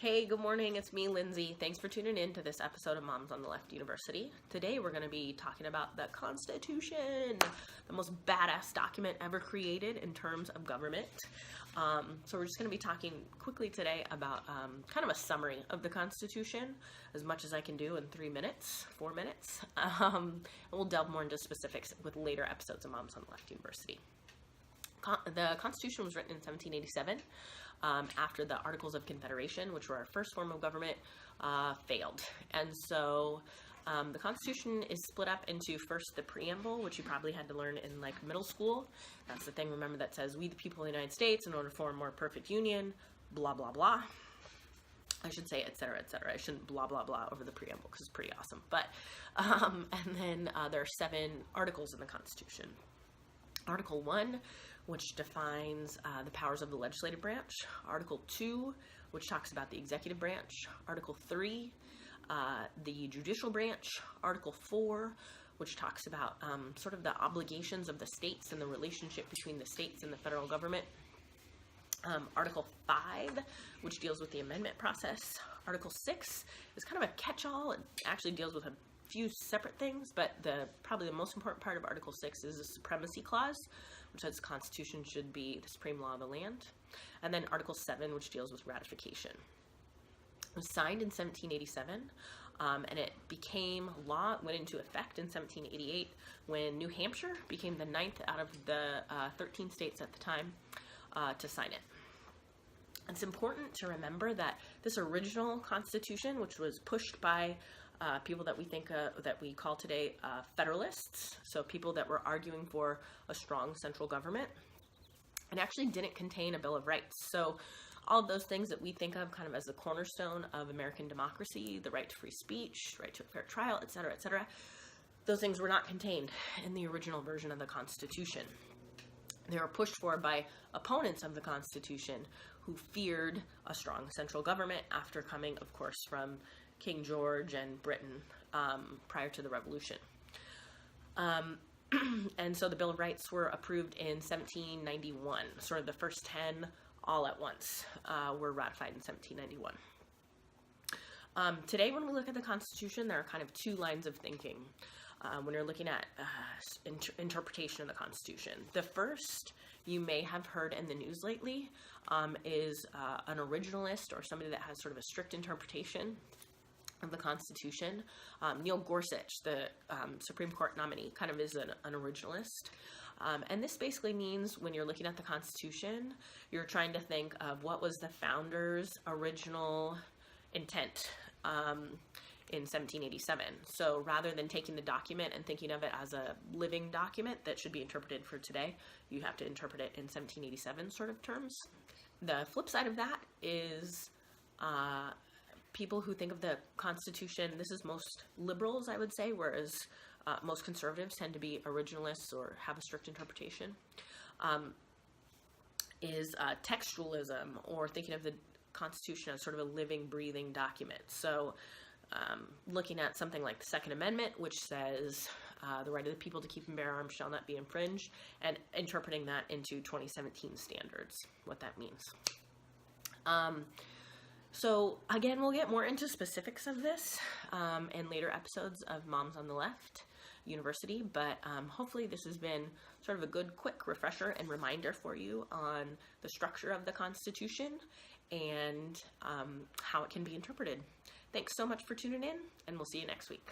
Hey, good morning. It's me, Lindsay. Thanks for tuning in to this episode of Moms on the Left University. Today we're going to be talking about the Constitution, the most badass document ever created in terms of government. So we're just going to be talking quickly today about kind of a summary of the Constitution, as much as I can do in 4 minutes. And we'll delve more into specifics with later episodes of Moms on the Left University. The Constitution was written in 1787 after the Articles of Confederation, which were our first form of government, failed. And so the Constitution is split up into first the preamble, which you probably had to learn in like middle school. That's the thing, remember, that says, "We the people of the United States, in order to form a more perfect union, blah, blah, blah." I should say, et cetera, et cetera. I shouldn't blah, blah, blah over the preamble because it's pretty awesome. But, and then there are 7 articles in the Constitution. Article 1, which defines the powers of the legislative branch. Article 2, which talks about the executive branch. Article 3, the judicial branch. Article 4, which talks about sort of the obligations of the states and the relationship between the states and the federal government. Article 5, which deals with the amendment process. Article 6 is kind of a catch-all. It actually deals with a few separate things, but probably the most important part of Article 6 is the Supremacy Clause, which says the Constitution should be the supreme law of the land. And then Article 7, which deals with ratification. It was signed in 1787, and it became law, went into effect in 1788, when New Hampshire became the 9th out of the 13 states at the time to sign it. It's important to remember that this original Constitution, which was pushed by people that we think that we call today Federalists, so people that were arguing for a strong central government, it actually didn't contain a Bill of Rights. So all of those things that we think of kind of as the cornerstone of American democracy, the right to free speech, right to a fair trial, et cetera, those things were not contained in the original version of the Constitution. They were pushed for by opponents of the Constitution who feared a strong central government after coming, of course, from King George and Britain prior to the Revolution. And so the Bill of Rights were approved in 1791. Sort of the first 10 all at once were ratified in 1791. Today, when we look at the Constitution, there are kind of 2 lines of thinking when you're looking at interpretation of the Constitution. The first, you may have heard in the news lately, is an originalist or somebody that has sort of a strict interpretation of the Constitution. Neil Gorsuch, the Supreme Court nominee, kind of is an originalist. And this basically means when you're looking at the Constitution, you're trying to think of what was the founders' original intent in 1787. So rather than taking the document and thinking of it as a living document that should be interpreted for today, you have to interpret it in 1787 sort of terms. The flip side of that is people who think of the Constitution, this is most liberals, I would say, whereas most conservatives tend to be originalists or have a strict interpretation, is textualism, or thinking of the Constitution as sort of a living, breathing document. So looking at something like the Second Amendment, which says the right of the people to keep and bear arms shall not be infringed, and interpreting that into 2017 standards, what that means. So again, we'll get more into specifics of this in later episodes of Moms on the Left University, but hopefully this has been sort of a good, quick refresher and reminder for you on the structure of the Constitution and how it can be interpreted. Thanks so much for tuning in, and we'll see you next week.